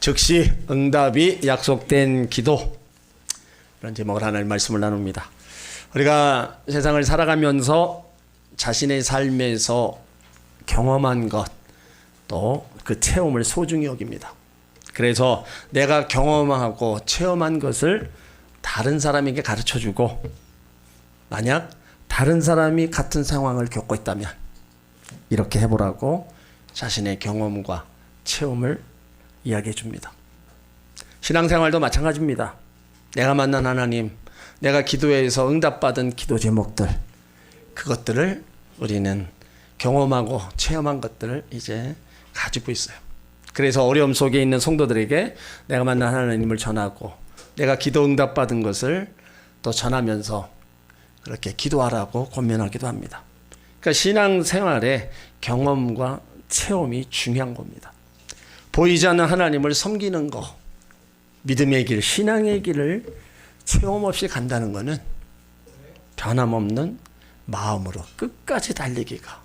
즉시 응답이 약속된 기도, 이런 제목을 하나님 말씀을 나눕니다. 우리가 세상을 살아가면서 자신의 삶에서 경험한 것, 또 그 체험을 소중히 여깁니다. 그래서 내가 경험하고 체험한 것을 다른 사람에게 가르쳐주고, 만약 다른 사람이 같은 상황을 겪고 있다면 이렇게 해보라고 자신의 경험과 체험을 이야기해 줍니다. 신앙생활도 마찬가지입니다. 내가 만난 하나님, 내가 기도해서 응답받은 기도 제목들, 그것들을 우리는 경험하고 체험한 것들을 이제 가지고 있어요. 그래서 어려움 속에 있는 성도들에게 내가 만난 하나님을 전하고, 내가 기도 응답받은 것을 또 전하면서 그렇게 기도하라고 권면하기도 합니다. 그러니까 신앙생활에 경험과 체험이 중요한 겁니다. 보이지 않는 하나님을 섬기는 거, 믿음의 길, 신앙의 길을 체험 없이 간다는 것은 변함없는 마음으로 끝까지 달리기가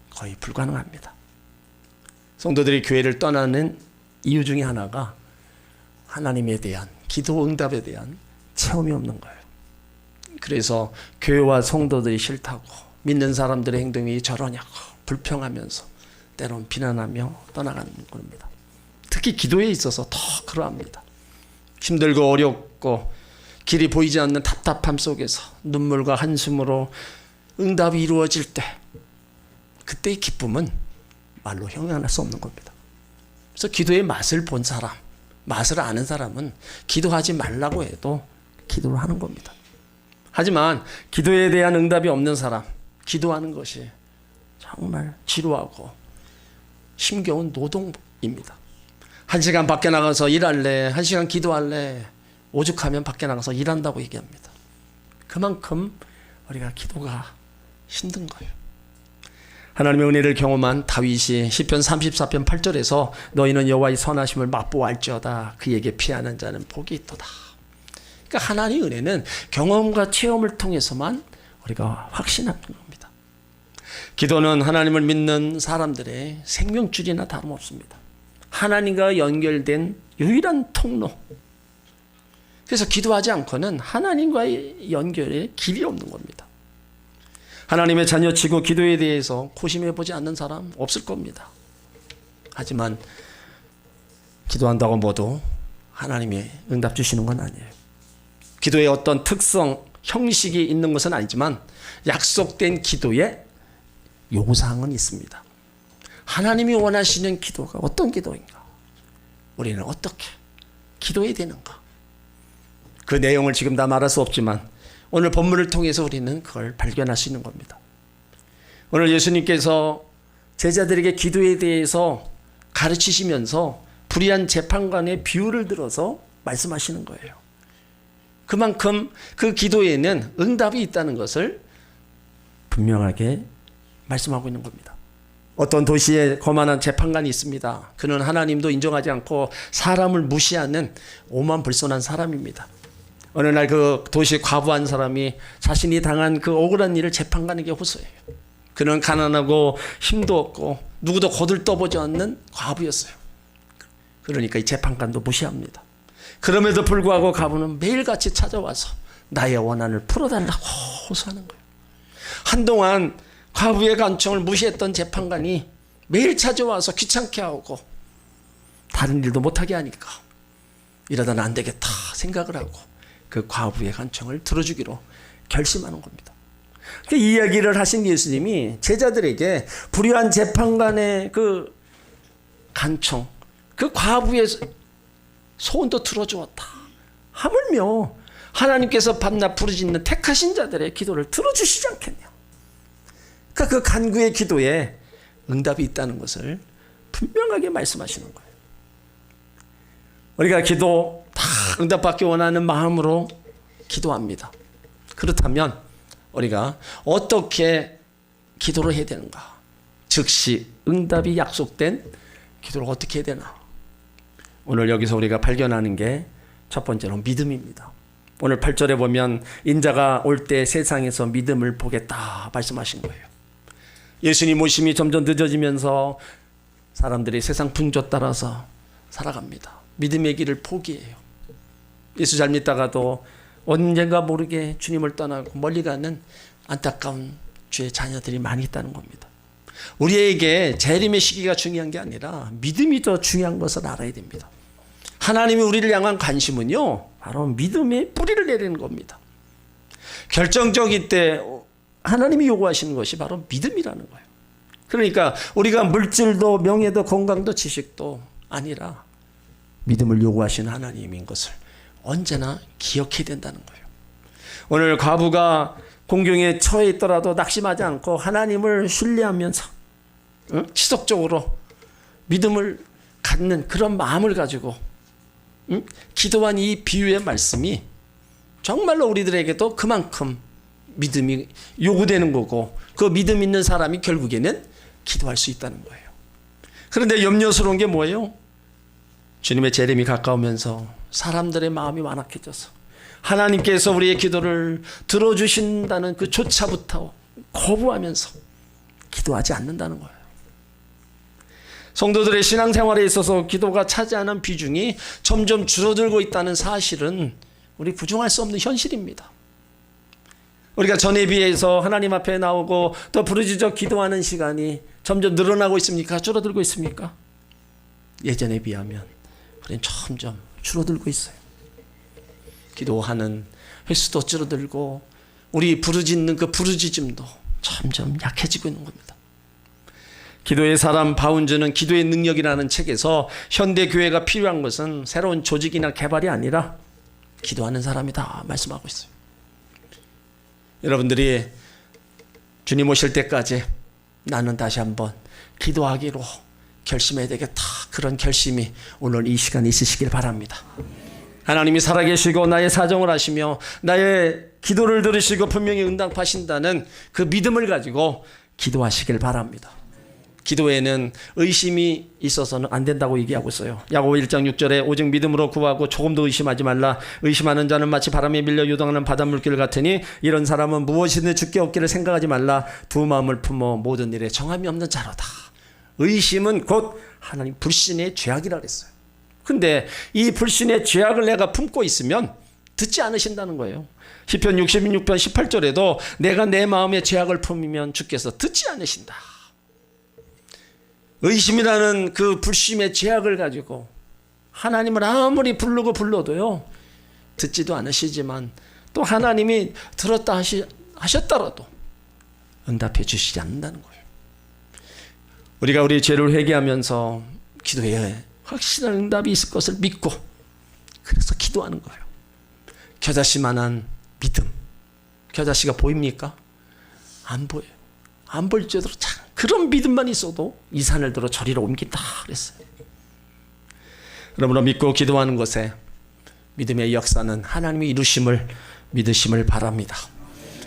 거의 불가능합니다. 성도들이 교회를 떠나는 이유 중에 하나가 하나님에 대한, 기도 응답에 대한 체험이 없는 거예요. 그래서 교회와 성도들이 싫다고, 믿는 사람들의 행동이 저러냐고 불평하면서 때론 비난하며 떠나가는 겁니다. 특히 기도에 있어서 더 그러합니다. 힘들고 어렵고 길이 보이지 않는 답답함 속에서 눈물과 한숨으로 응답이 이루어질 때, 그때의 기쁨은 말로 형용할 수 없는 겁니다. 그래서 기도의 맛을 본 사람, 맛을 아는 사람은 기도하지 말라고 해도 기도를 하는 겁니다. 하지만 기도에 대한 응답이 없는 사람, 기도하는 것이 정말 지루하고 힘겨운 노동입니다. 1시간 밖에 나가서 일할래, 1시간 기도할래, 오죽하면 밖에 나가서 일한다고 얘기합니다. 그만큼 우리가 기도가 힘든 거예요. 하나님의 은혜를 경험한 다윗이 시편 34편 8절에서 너희는 여호와의 선하심을 맛보알지어다 그에게 피하는 자는 복이 있도다. 그러니까 하나님의 은혜는 경험과 체험을 통해서만 우리가 확신하는 겁니다. 기도는 하나님을 믿는 사람들의 생명줄이나 다름없습니다. 하나님과 연결된 유일한 통로. 그래서 기도하지 않고는 하나님과의 연결에 길이 없는 겁니다. 하나님의 자녀치고 기도에 대해서 고심해보지 않는 사람 없을 겁니다. 하지만 기도한다고 모두 하나님이 응답 주시는 건 아니에요. 기도에 어떤 특성, 형식이 있는 것은 아니지만 약속된 기도에 요구사항은 있습니다. 하나님이 원하시는 기도가 어떤 기도인가? 우리는 어떻게 기도해야 되는가? 그 내용을 지금 다 말할 수 없지만 오늘 본문을 통해서 우리는 그걸 발견할 수 있는 겁니다. 오늘 예수님께서 제자들에게 기도에 대해서 가르치시면서 불의한 재판관의 비유를 들어서 말씀하시는 거예요. 그만큼 그 기도에는 응답이 있다는 것을 분명하게 말씀하고 있는 겁니다. 어떤 도시에 거만한 재판관이 있습니다. 그는 하나님도 인정하지 않고 사람을 무시하는 오만불손한 사람입니다. 어느 날 그 도시 과부한 사람이 자신이 당한 그 억울한 일을 재판관에게 호소해요. 그는 가난하고 힘도 없고 누구도 거들떠보지 않는 과부였어요. 그러니까 이 재판관도 무시합니다. 그럼에도 불구하고 과부는 매일같이 찾아와서 나의 원한을 풀어달라고 호소하는 거예요. 한동안 과부의 간청을 무시했던 재판관이 매일 찾아와서 귀찮게 하고 다른 일도 못하게 하니까 이러다는 안 되겠다 생각을 하고 그 과부의 간청을 들어주기로 결심하는 겁니다. 그 이야기를 하신 예수님이 제자들에게 불의한 재판관의 그 간청, 그 과부의 소원도 들어주었다. 하물며 하나님께서 밤낮 부르짖는 택하신 자들의 기도를 들어주시지 않겠냐. 그러니까 그 간구의 기도에 응답이 있다는 것을 분명하게 말씀하시는 거예요. 우리가 기도 다 응답받기 원하는 마음으로 기도합니다. 그렇다면 우리가 어떻게 기도를 해야 되는가? 즉시 응답이 약속된 기도를 어떻게 해야 되나? 오늘 여기서 우리가 발견하는 게 첫 번째로 믿음입니다. 오늘 8절에 보면 인자가 올 때 세상에서 믿음을 보겠다 말씀하신 거예요. 예수님 오심이 점점 늦어지면서 사람들이 세상 풍조 따라서 살아갑니다. 믿음의 길을 포기해요. 예수 잘 믿다가도 언젠가 모르게 주님을 떠나고 멀리 가는 안타까운 주의 자녀들이 많이 있다는 겁니다. 우리에게 재림의 시기가 중요한 게 아니라 믿음이 더 중요한 것을 알아야 됩니다. 하나님이 우리를 향한 관심은요, 바로 믿음의 뿌리를 내리는 겁니다. 결정적일 때 하나님이 요구하시는 것이 바로 믿음이라는 거예요. 그러니까 우리가 물질도 명예도 건강도 지식도 아니라 믿음을 요구하시는 하나님인 것을 언제나 기억해야 된다는 거예요. 오늘 과부가 공경에 처해 있더라도 낙심하지 않고 하나님을 신뢰하면서 지속적으로 믿음을 갖는 그런 마음을 가지고 기도한 이 비유의 말씀이 정말로 우리들에게도 그만큼 믿음이 요구되는 거고, 그 믿음 있는 사람이 결국에는 기도할 수 있다는 거예요. 그런데 염려스러운 게 뭐예요? 주님의 재림이 가까우면서 사람들의 마음이 완악해져서 하나님께서 우리의 기도를 들어주신다는 그 조차부터 거부하면서 기도하지 않는다는 거예요. 성도들의 신앙생활에 있어서 기도가 차지하는 비중이 점점 줄어들고 있다는 사실은 우리 부정할 수 없는 현실입니다. 우리가 전에 비해서 하나님 앞에 나오고 또 부르짖어 기도하는 시간이 점점 늘어나고 있습니까? 줄어들고 있습니까? 예전에 비하면 우리는 점점 줄어들고 있어요. 기도하는 횟수도 줄어들고 우리 부르짖는 그 부르짖음도 점점 약해지고 있는 겁니다. 기도의 사람 바운즈는 기도의 능력이라는 책에서 현대 교회가 필요한 것은 새로운 조직이나 개발이 아니라 기도하는 사람이다 말씀하고 있어요. 여러분들이 주님 오실 때까지 나는 다시 한번 기도하기로 결심해야 되겠다, 그런 결심이 오늘 이 시간에 있으시길 바랍니다. 하나님이 살아계시고 나의 사정을 아시며 나의 기도를 들으시고 분명히 응답하신다는 그 믿음을 가지고 기도하시길 바랍니다. 기도에는 의심이 있어서는 안 된다고 얘기하고 있어요. 야고보 1장 6절에 오직 믿음으로 구하고 조금도 의심하지 말라. 의심하는 자는 마치 바람에 밀려 요동하는 바닷물길 같으니 이런 사람은 무엇이든 주께 얻기를 생각하지 말라. 두 마음을 품어 모든 일에 정함이 없는 자로다. 의심은 곧 하나님 불신의 죄악이라고 했어요. 근데 이 불신의 죄악을 내가 품고 있으면 듣지 않으신다는 거예요. 시편 66편 18절에도 내가 내 마음의 죄악을 품으면 주께서 듣지 않으신다. 의심이라는 그 불심의 죄악을 가지고 하나님을 아무리 부르고 불러도요 듣지도 않으시지만 또 하나님이 들었다 하셨더라도 응답해 주시지 않는다는 거예요. 우리가 우리 죄를 회개하면서 기도에 확실한 응답이 있을 것을 믿고 그래서 기도하는 거예요. 겨자씨만한 믿음. 겨자씨가 보입니까? 안 보여요. 안 볼지라도 그런 믿음만 있어도 이 산을 들어 저리로 옮긴다 그랬어요. 그러므로 믿고 기도하는 것에 믿음의 역사는 하나님의 이루심을 믿으심을 바랍니다.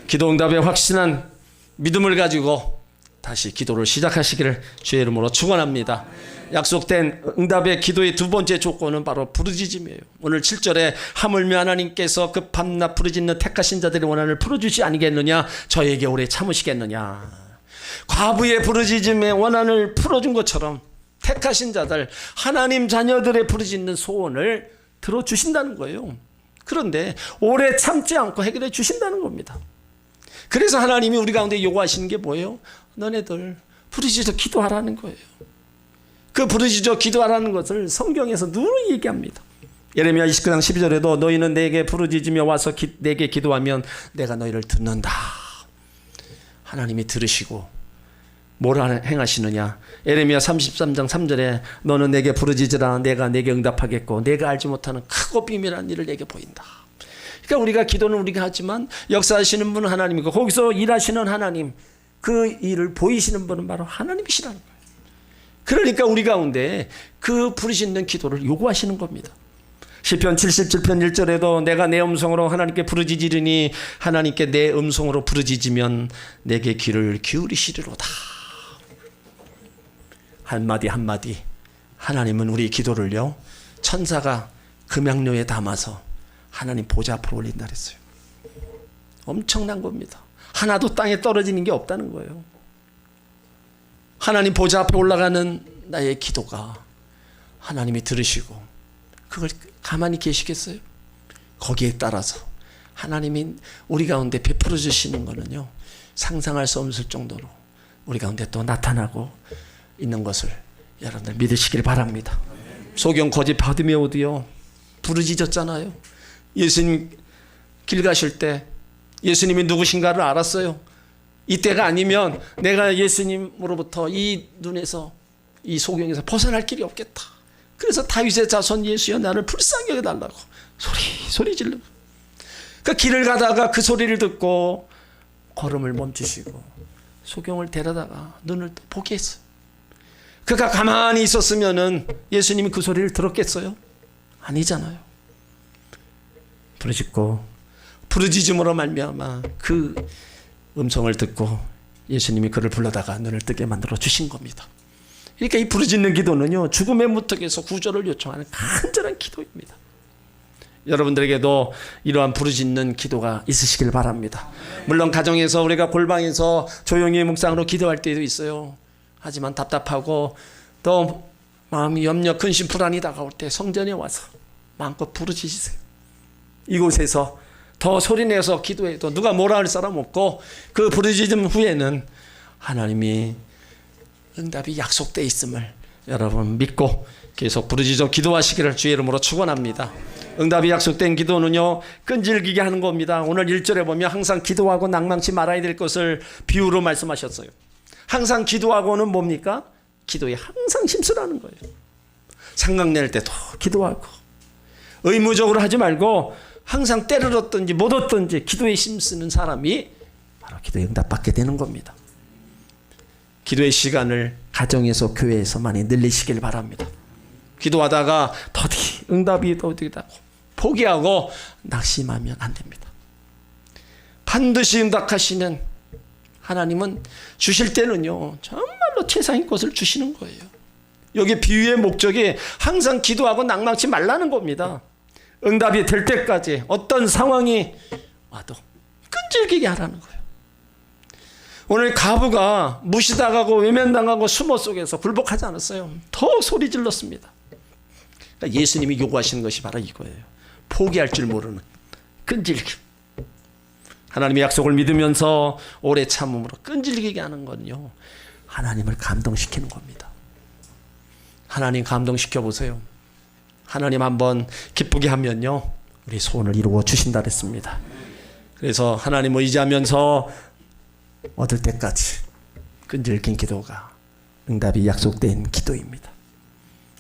기도 응답에 확신한 믿음을 가지고 다시 기도를 시작하시기를 주의 이름으로 축원합니다. 약속된 응답의 기도의 두 번째 조건은 바로 부르짖음이에요. 오늘 7절에 하물며 하나님께서 그 밤낮 부르짖는 택하신 자들의 원한을 풀어주지 아니겠느냐, 저에게 오래 참으시겠느냐. 과부의 부르짖음의 원한을 풀어준 것처럼 택하신 자들, 하나님 자녀들의 부르짖는 소원을 들어주신다는 거예요. 그런데 오래 참지 않고 해결해 주신다는 겁니다. 그래서 하나님이 우리 가운데 요구하시는 게 뭐예요? 너네들 부르짖어 기도하라는 거예요. 그 부르짖어 기도하라는 것을 성경에서 늘 얘기합니다. 예레미야 29장 12절에도 너희는 내게 부르짖으며 와서 내게 기도하면 내가 너희를 듣는다. 하나님이 들으시고 뭘 행하시느냐. 예레미야 33장 3절에 너는 내게 부르짖으라 내가 내게 응답하겠고 내가 알지 못하는 크고 비밀한 일을 내게 보인다. 그러니까 우리가 기도는 우리가 하지만 역사하시는 분은 하나님이고 거기서 일하시는 하나님, 그 일을 보이시는 분은 바로 하나님이시라는 거예요. 그러니까 우리 가운데 그 부르짖는 기도를 요구하시는 겁니다. 시편 77편 1절에도 내가 내 음성으로 하나님께 부르짖으리니 하나님께 내 음성으로 부르짖으면 내게 귀를 기울이시리로다. 한마디 한마디 하나님은 우리 기도를요 천사가 금양료에 담아서 하나님 보좌 앞으로 올린다 그랬어요. 엄청난 겁니다. 하나도 땅에 떨어지는 게 없다는 거예요. 하나님 보좌 앞에 올라가는 나의 기도가 하나님이 들으시고 그걸 가만히 계시겠어요? 거기에 따라서 하나님이 우리 가운데 베풀어 주시는 거는요, 상상할 수 없을 정도로 우리 가운데 또 나타나고 있는 것을 여러분들 믿으시길 바랍니다. 소경 거지 바디메오도요 부르짖었잖아요. 예수님 길 가실 때 예수님이 누구신가를 알았어요. 이때가 아니면 내가 예수님으로부터 이 눈에서, 이 소경에서 벗어날 길이 없겠다. 그래서 다윗의 자손 예수여 나를 불쌍히 여겨달라고 소리 지르고, 그 길을 가다가 그 소리를 듣고 걸음을 멈추시고 소경을 데려다가 눈을 또 보게 했어요. 그가 가만히 있었으면은 예수님이 그 소리를 들었겠어요? 아니잖아요. 부르짖음으로 말미암아 그 음성을 듣고 예수님이 그를 불러다가 눈을 뜨게 만들어 주신 겁니다. 그러니까 이 부르짖는 기도는요, 죽음의 무턱에서 구조를 요청하는 간절한 기도입니다. 여러분들에게도 이러한 부르짖는 기도가 있으시길 바랍니다. 물론 가정에서 우리가 골방에서 조용히 묵상으로 기도할 때도 있어요. 하지만 답답하고 또 마음이 염려, 근심, 불안이 다가올 때 성전에 와서 마음껏 부르짖으세요. 이곳에서 더 소리내서 기도해도 누가 뭐라 할 사람 없고, 그 부르짖음 후에는 하나님이 응답이 약속되어 있음을 여러분 믿고 계속 부르짖어 기도하시기를 주의 이름으로 축원합니다. 응답이 약속된 기도는요, 끈질기게 하는 겁니다. 오늘 1절에 보면 항상 기도하고 낭망치 말아야 될 것을 비유로 말씀하셨어요. 항상 기도하고는 뭡니까? 기도에 항상 힘쓰라는 거예요. 상강낼 때도 기도하고, 의무적으로 하지 말고 항상 때를 얻든지 못 얻든지 기도에 힘쓰는 사람이 바로 기도에 응답받게 되는 겁니다. 기도의 시간을 가정에서 교회에서 많이 늘리시길 바랍니다. 기도하다가 더디 응답이 더디다고 포기하고 낙심하면 안 됩니다. 반드시 응답하시는 하나님은 주실 때는요, 정말로 최상의 것을 주시는 거예요. 여기 비유의 목적이 항상 기도하고 낭망치 말라는 겁니다. 응답이 될 때까지 어떤 상황이 와도 끈질기게 하라는 거예요. 오늘 가부가 무시당하고 외면당하고 수모 속에서 굴복하지 않았어요. 더 소리 질렀습니다. 그러니까 예수님이 요구하시는 것이 바로 이거예요. 포기할 줄 모르는 끈질김. 하나님의 약속을 믿으면서 오래 참음으로 끈질기게 하는 건요, 하나님을 감동시키는 겁니다. 하나님 감동시켜 보세요. 하나님 한번 기쁘게 하면요, 우리 소원을 이루어 주신다 그랬습니다. 그래서 하나님을 의지하면서 얻을 때까지 끈질긴 기도가 응답이 약속된 기도입니다.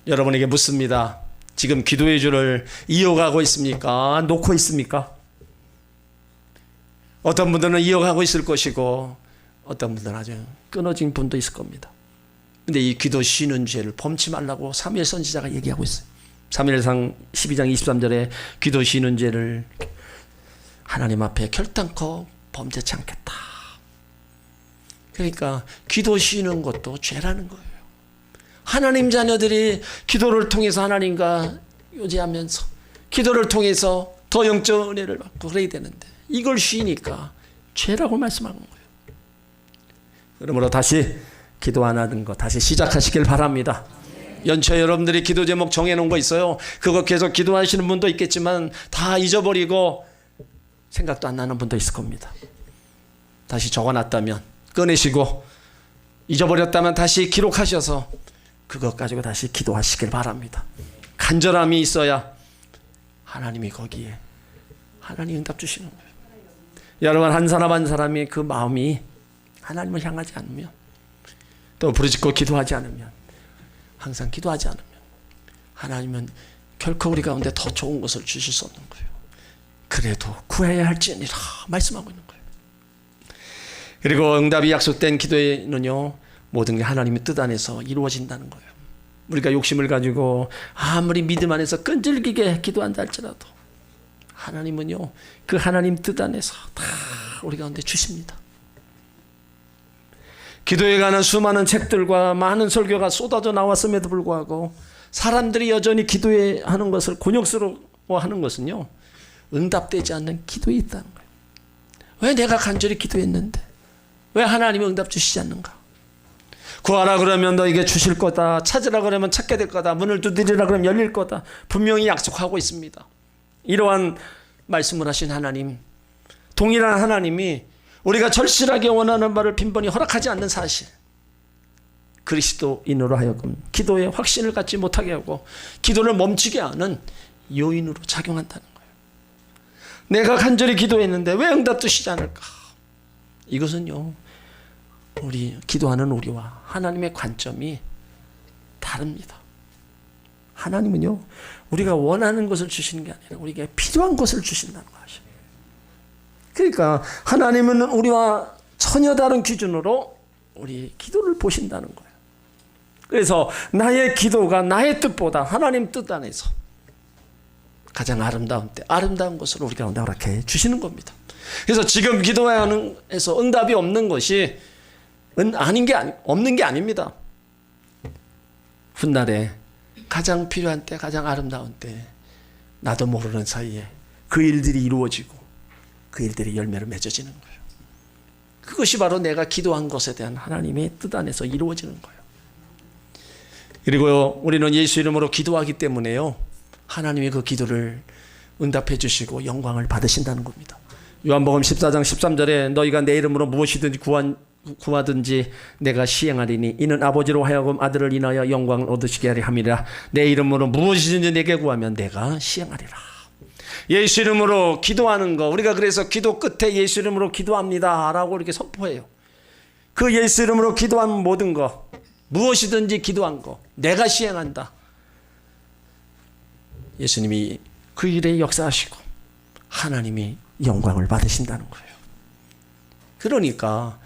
여러분에게 묻습니다. 지금 기도의 줄을 이어가고 있습니까? 놓고 있습니까? 어떤 분들은 이어가고 있을 것이고 어떤 분들은 아주 끊어진 분도 있을 겁니다. 근데 이 기도 쉬는 죄를 범치 말라고 사무엘 선지자가 얘기하고 있어요. 사무엘상 12장 23절에 기도 쉬는 죄를 하나님 앞에 결단코 범죄치 않겠다. 그러니까 기도 쉬는 것도 죄라는 거예요. 하나님 자녀들이 기도를 통해서 하나님과 교제하면서 기도를 통해서 더 영적 은혜를 받고 그래야 되는데 이걸 쉬니까 죄라고 말씀하는 거예요. 그러므로 다시 기도 안 하는 거 다시 시작하시길 바랍니다. 연초에 여러분들이 기도 제목 정해놓은 거 있어요. 그거 계속 기도하시는 분도 있겠지만 다 잊어버리고 생각도 안 나는 분도 있을 겁니다. 다시 적어놨다면 꺼내시고, 잊어버렸다면 다시 기록하셔서 그것 가지고 다시 기도하시길 바랍니다. 간절함이 있어야 하나님이 거기에 하나님 응답 주시는 거예요. 여러분 한 사람 한 사람이 그 마음이 하나님을 향하지 않으면, 또 부르짖고 기도하지 않으면, 항상 기도하지 않으면 하나님은 결코 우리 가운데 더 좋은 것을 주실 수 없는 거예요. 그래도 구해야 할지니라 말씀하고 있는 거예요. 그리고 응답이 약속된 기도에는요, 모든 게 하나님의 뜻 안에서 이루어진다는 거예요. 우리가 욕심을 가지고 아무리 믿음 안에서 끈질기게 기도한다 할지라도 하나님은요, 그 하나님 뜻 안에서 다 우리 가운데 주십니다. 기도에 관한 수많은 책들과 많은 설교가 쏟아져 나왔음에도 불구하고 사람들이 여전히 기도에 하는 것을 곤욕스러워하는 것은요, 응답되지 않는 기도에 있다는 거예요. 왜 내가 간절히 기도했는데 왜 하나님이 응답 주시지 않는가? 구하라 그러면 너에게 주실 거다. 찾으라 그러면 찾게 될 거다. 문을 두드리라 그러면 열릴 거다. 분명히 약속하고 있습니다. 이러한 말씀을 하신 하나님, 동일한 하나님이 우리가 절실하게 원하는 바를 빈번히 허락하지 않는 사실, 그리스도인으로 하여금 기도에 확신을 갖지 못하게 하고 기도를 멈추게 하는 요인으로 작용한다는 거예요. 내가 간절히 기도했는데 왜 응답되시지 않을까? 이것은요, 우리 기도하는 우리와 하나님의 관점이 다릅니다. 하나님은요, 우리가 원하는 것을 주시는 게 아니라 우리에게 필요한 것을 주신다는 것이에요. 그러니까 하나님은 우리와 전혀 다른 기준으로 우리 기도를 보신다는 거예요. 그래서 나의 기도가 나의 뜻보다 하나님 뜻 안에서 가장 아름다운 때, 아름다운 것을 우리 가운데 허락해 주시는 겁니다. 그래서 지금 기도에서 응답이 없는 것이 없는 게 아닙니다. 훗날에 가장 필요한 때, 가장 아름다운 때, 나도 모르는 사이에 그 일들이 이루어지고 그 일들이 열매로 맺어지는 거예요. 그것이 바로 내가 기도한 것에 대한 하나님의 뜻 안에서 이루어지는 거예요. 그리고요, 우리는 예수 이름으로 기도하기 때문에요, 하나님이 그 기도를 응답해 주시고 영광을 받으신다는 겁니다. 요한복음 14장 13절에 너희가 내 이름으로 무엇이든지 구하든지 내가 시행하리니 이는 아버지로 하여금 아들을 인하여 영광을 얻으시게 하리 함이라. 내 이름으로 무엇이든지 내게 구하면 내가 시행하리라. 예수 이름으로 기도하는 거, 우리가 그래서 기도 끝에 예수 이름으로 기도합니다 라고 이렇게 선포해요. 그 예수 이름으로 기도한 모든 거, 무엇이든지 기도한 거 내가 시행한다. 예수님이 그 일에 역사하시고 하나님이 영광을 받으신다는 거예요. 그러니까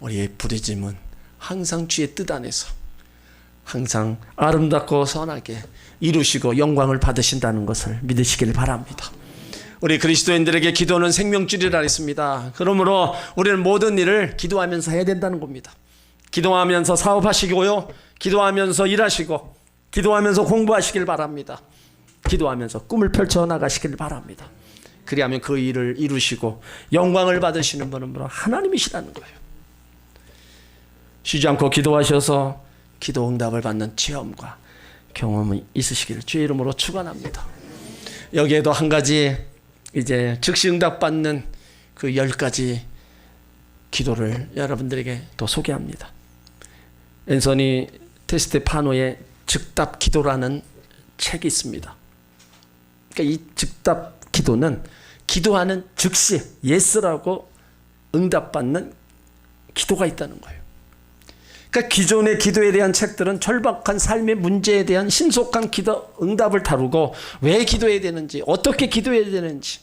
우리의 부르짐은 항상 주의 뜻 안에서 항상 아름답고 선하게 이루시고 영광을 받으신다는 것을 믿으시길 바랍니다. 우리 그리스도인들에게 기도는 생명줄이라 했습니다. 그러므로 우리는 모든 일을 기도하면서 해야 된다는 겁니다. 기도하면서 사업하시고요, 기도하면서 일하시고, 기도하면서 공부하시길 바랍니다. 기도하면서 꿈을 펼쳐나가시길 바랍니다. 그리하면 그 일을 이루시고 영광을 받으시는 분은 바로 하나님이시라는 거예요. 쉬지 않고 기도하셔서 기도 응답을 받는 체험과 경험이 있으시기를 주의 이름으로 축원합니다. 여기에도 한 가지, 이제 즉시 응답 받는 그 10가지 기도를 여러분들에게 또 소개합니다. 앤서니 테스테파노의 즉답 기도라는 책이 있습니다. 그러니까 이 즉답 기도는 기도하는 즉시 예스라고 응답받는 기도가 있다는 거예요. 그러니까 기존의 기도에 대한 책들은 절박한 삶의 문제에 대한 신속한 기도 응답을 다루고 왜 기도해야 되는지, 어떻게 기도해야 되는지,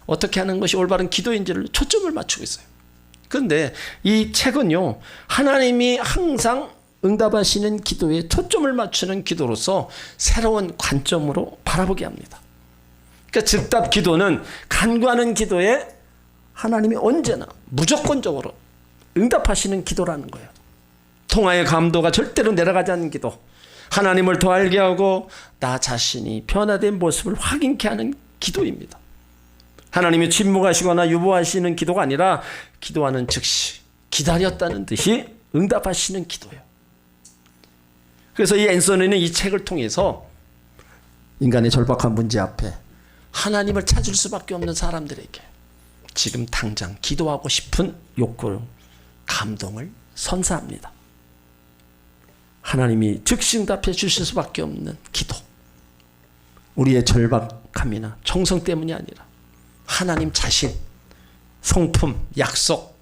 어떻게 하는 것이 올바른 기도인지를 초점을 맞추고 있어요. 그런데 이 책은요, 하나님이 항상 응답하시는 기도에 초점을 맞추는 기도로서 새로운 관점으로 바라보게 합니다. 그러니까 즉답 기도는 간구하는 기도에 하나님이 언제나 무조건적으로 응답하시는 기도라는 거예요. 통화의 감도가 절대로 내려가지 않는 기도, 하나님을 더 알게 하고 나 자신이 변화된 모습을 확인케 하는 기도입니다. 하나님이 침묵하시거나 유보하시는 기도가 아니라 기도하는 즉시 기다렸다는 듯이 응답하시는 기도예요. 그래서 이 앤서니는 이 책을 통해서 인간의 절박한 문제 앞에 하나님을 찾을 수밖에 없는 사람들에게 지금 당장 기도하고 싶은 욕구를, 감동을 선사합니다. 하나님이 즉시 응답해 주실 수밖에 없는 기도, 우리의 절박함이나 정성 때문이 아니라 하나님 자신, 성품, 약속,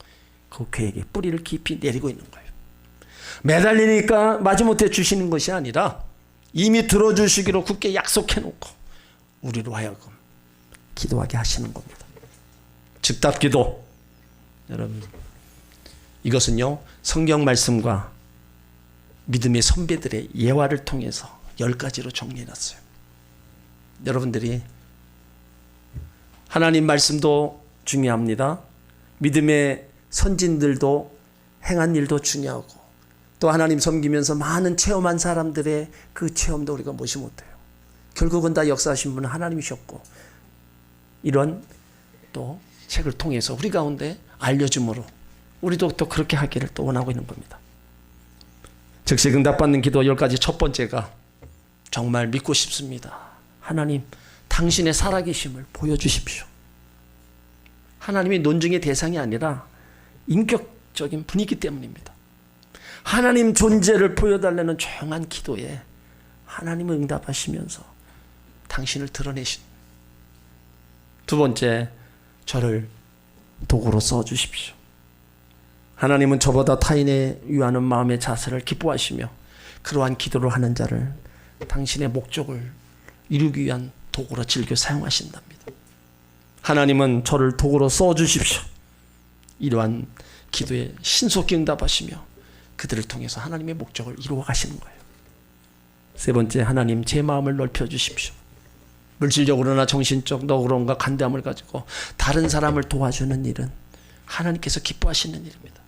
그 계획에 뿌리를 깊이 내리고 있는 거예요. 매달리니까 마지못해 주시는 것이 아니라 이미 들어주시기로 굳게 약속해놓고 우리로 하여금 기도하게 하시는 겁니다. 즉답 기도, 여러분, 이것은요 성경 말씀과 믿음의 선배들의 예화를 통해서 10가지로 정리해놨어요. 여러분들이 하나님 말씀도 중요합니다. 믿음의 선진들도 행한 일도 중요하고, 또 하나님 섬기면서 많은 체험한 사람들의 그 체험도 우리가 무시 못해요. 결국은 다 역사하신 분은 하나님이셨고, 이런 또 책을 통해서 우리 가운데 알려줌으로 우리도 또 그렇게 하기를 또 원하고 있는 겁니다. 즉시 응답받는 기도 10가지 첫 번째가 정말 믿고 싶습니다. 하나님, 당신의 살아계심을 보여주십시오. 하나님이 논증의 대상이 아니라 인격적인 분위기 때문입니다. 하나님 존재를 보여달라는 조용한 기도에 하나님은 응답하시면서 당신을 드러내신. 두 번째, 저를 도구로 써주십시오. 하나님은 저보다 타인에 위하는 마음의 자세를 기뻐하시며 그러한 기도를 하는 자를 당신의 목적을 이루기 위한 도구로 즐겨 사용하신답니다. 하나님은 저를 도구로 써주십시오. 이러한 기도에 신속히 응답하시며 그들을 통해서 하나님의 목적을 이루어 가시는 거예요. 세 번째, 하나님 제 마음을 넓혀주십시오. 물질적으로나 정신적 너그러움과 간담을 가지고 다른 사람을 도와주는 일은 하나님께서 기뻐하시는 일입니다.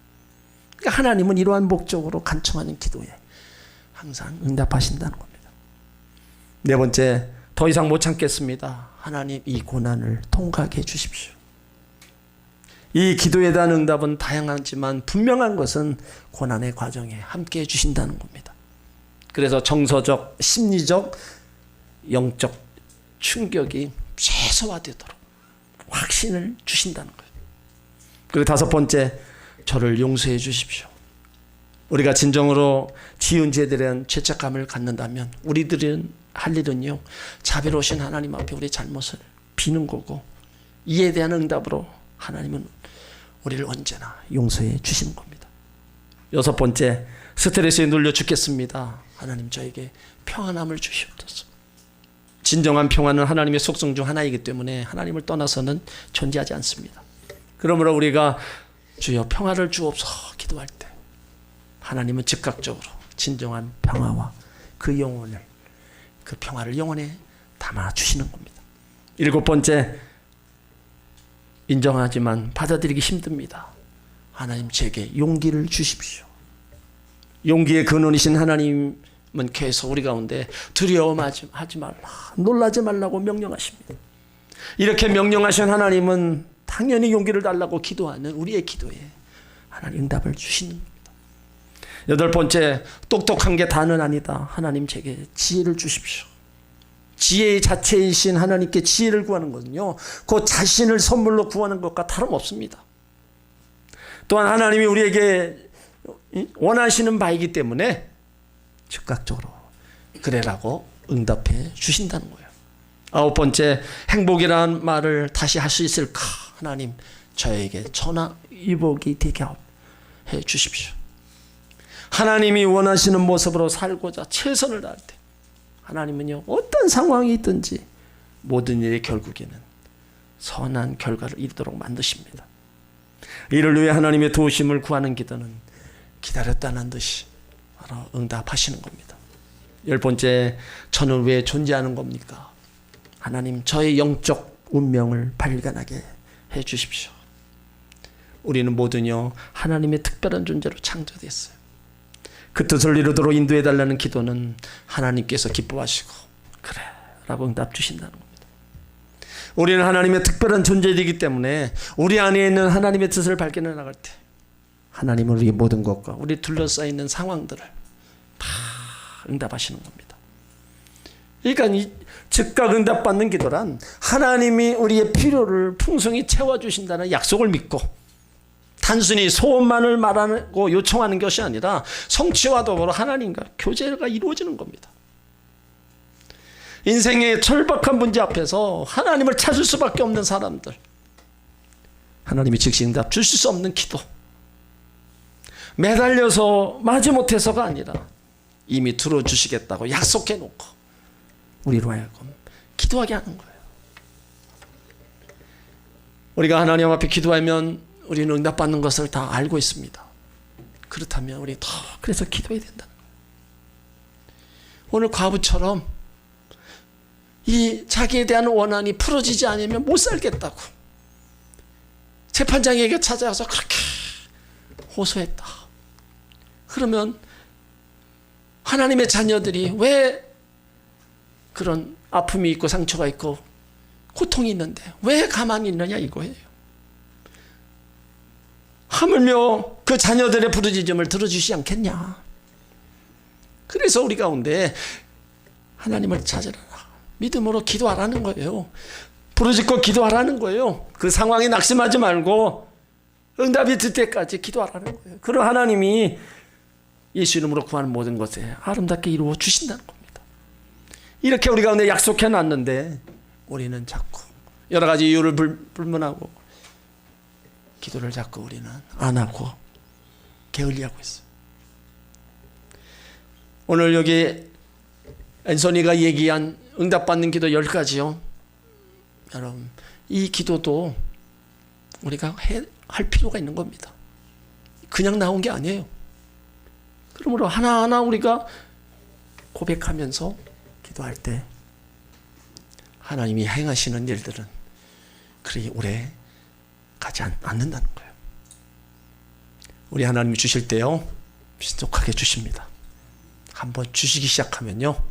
그러니까 하나님은 이러한 목적으로 간청하는 기도에 항상 응답하신다는 겁니다. 네 번째, 더 이상 못 참겠습니다. 하나님 이 고난을 통과하게 해주십시오. 이 기도에 대한 응답은 다양하지만 분명한 것은 고난의 과정에 함께 해주신다는 겁니다. 그래서 정서적, 심리적, 영적 충격이 최소화되도록 확신을 주신다는 거예요. 그리고 다섯 번째, 저를 용서해 주십시오. 우리가 진정으로 지은 죄들에 대한 죄책감을 갖는다면 우리들은 할 일은요, 자비로우신 하나님 앞에 우리의 잘못을 비는 거고, 이에 대한 응답으로 하나님은 우리를 언제나 용서해 주시는 겁니다. 여섯 번째, 스트레스에 눌려 죽겠습니다. 하나님 저에게 평안함을 주시옵소서. 진정한 평안은 하나님의 속성 중 하나이기 때문에 하나님을 떠나서는 존재하지 않습니다. 그러므로 우리가 주여 평화를 주옵소서 기도할 때 하나님은 즉각적으로 진정한 평화와 그 영혼을, 그 평화를 영혼에 담아주시는 겁니다. 일곱 번째, 인정하지만 받아들이기 힘듭니다. 하나님 제게 용기를 주십시오. 용기의 근원이신 하나님은 계속 우리 가운데 두려워하지 말라, 놀라지 말라고 명령하십니다. 이렇게 명령하신 하나님은 당연히 용기를 달라고 기도하는 우리의 기도에 하나님 응답을 주시는 겁니다. 여덟 번째, 똑똑한 게 다는 아니다. 하나님 제게 지혜를 주십시오. 지혜의 자체이신 하나님께 지혜를 구하는 것은요, 그 자신을 선물로 구하는 것과 다름없습니다. 또한 하나님이 우리에게 원하시는 바이기 때문에 즉각적으로 그래라고 응답해 주신다는 거예요. 아홉 번째, 행복이라는 말을 다시 할 수 있을까? 하나님 저에게 천하위복이 되게 해 주십시오. 하나님이 원하시는 모습으로 살고자 최선을 다할 때 하나님은요, 어떤 상황이 있든지 모든 일의 결국에는 선한 결과를 이루도록 만드십니다. 이를 위해 하나님의 도우심을 구하는 기도는 기다렸다는 듯이 바로 응답하시는 겁니다. 열 번째, 저는 왜 존재하는 겁니까? 하나님 저의 영적 운명을 발견하게 해 주십시오. 우리는 모두요, 하나님의 특별한 존재로 창조됐어요. 그 뜻을 이루도록 인도해 달라는 기도는 하나님께서 기뻐하시고 그래 라고 응답 주신다는 겁니다. 우리는 하나님의 특별한 존재이기 때문에 우리 안에 있는 하나님의 뜻을 발견해 나갈 때 하나님은 우리의 모든 것과 우리 둘러싸여 있는 상황들을 다 응답하시는 겁니다. 그러니까 이 즉각 응답받는 기도란 하나님이 우리의 필요를 풍성히 채워주신다는 약속을 믿고 단순히 소원만을 말하고 요청하는 것이 아니라 성취와 더불어 하나님과 교제가 이루어지는 겁니다. 인생의 절박한 문제 앞에서 하나님을 찾을 수밖에 없는 사람들, 하나님이 즉시 응답 주실 수 없는 기도, 매달려서 마지못해서가 아니라 이미 들어주시겠다고 약속해 놓고 우리로 하여금 기도하게 하는 거예요. 우리가 하나님 앞에 기도하면 우리는 응답받는 것을 다 알고 있습니다. 그렇다면 우리 더 그래서 기도해야 된다는 거예요. 오늘 과부처럼 이 자기에 대한 원한이 풀어지지 않으면 못 살겠다고 재판장에게 찾아가서 그렇게 호소했다. 그러면 하나님의 자녀들이 왜 그런 아픔이 있고 상처가 있고 고통이 있는데 왜 가만히 있느냐 이거예요. 하물며 그 자녀들의 부르짖음을 들어주시지 않겠냐. 그래서 우리 가운데 하나님을 찾으라, 믿음으로 기도하라는 거예요. 부르짖고 기도하라는 거예요. 그 상황에 낙심하지 말고 응답이 들 때까지 기도하라는 거예요. 그럼 하나님이 예수 이름으로 구하는 모든 것에 아름답게 이루어 주신다는 겁니다. 이렇게 우리 가운데 약속해 놨는데 우리는 자꾸 여러 가지 이유를 불문하고 기도를 자꾸 우리는 안 하고 게을리하고 있어요. 오늘 여기 앤소니가 얘기한 응답받는 기도 10가지요. 여러분, 이 기도도 우리가 할 필요가 있는 겁니다. 그냥 나온 게 아니에요. 그러므로 하나하나 우리가 고백하면서 기도할 때 하나님이 행하시는 일들은 그리 오래 가지 않는다는 거예요. 우리 하나님이 주실 때요, 신속하게 주십니다. 한번 주시기 시작하면요,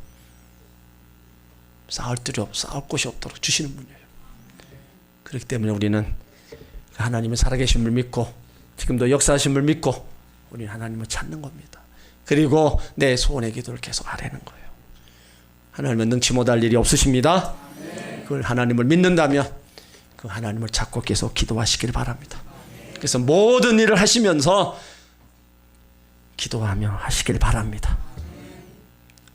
쌓을 곳이 없도록 주시는 분이에요. 그렇기 때문에 우리는 하나님의 살아계심을 믿고 지금도 역사하심을 믿고 우리는 하나님을 찾는 겁니다. 그리고 내 소원의 기도를 계속 하라는 거예요. 하나님은 능치 못할 일이 없으십니다. 그걸 하나님을 믿는다면 그 하나님을 찾고 계속 기도하시길 바랍니다. 그래서 모든 일을 하시면서 기도하며 하시길 바랍니다.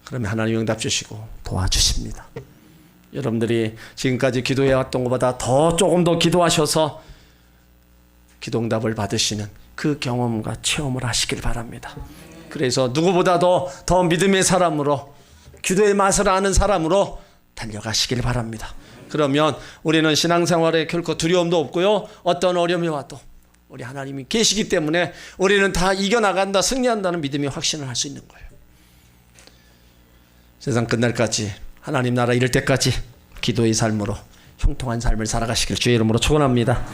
그러면 하나님 응답 주시고 도와주십니다. 여러분들이 지금까지 기도해왔던 것보다 조금 더 기도하셔서 기도응답을 받으시는 그 경험과 체험을 하시길 바랍니다. 그래서 누구보다도 더 믿음의 사람으로, 기도의 맛을 아는 사람으로 달려가시길 바랍니다. 그러면 우리는 신앙생활에 결코 두려움도 없고요, 어떤 어려움이 와도 우리 하나님이 계시기 때문에 우리는 다 이겨나간다, 승리한다는 믿음의 확신을 할 수 있는 거예요. 세상 끝날까지, 하나님 나라 이를 때까지 기도의 삶으로 형통한 삶을 살아가시길 주의 이름으로 축원합니다.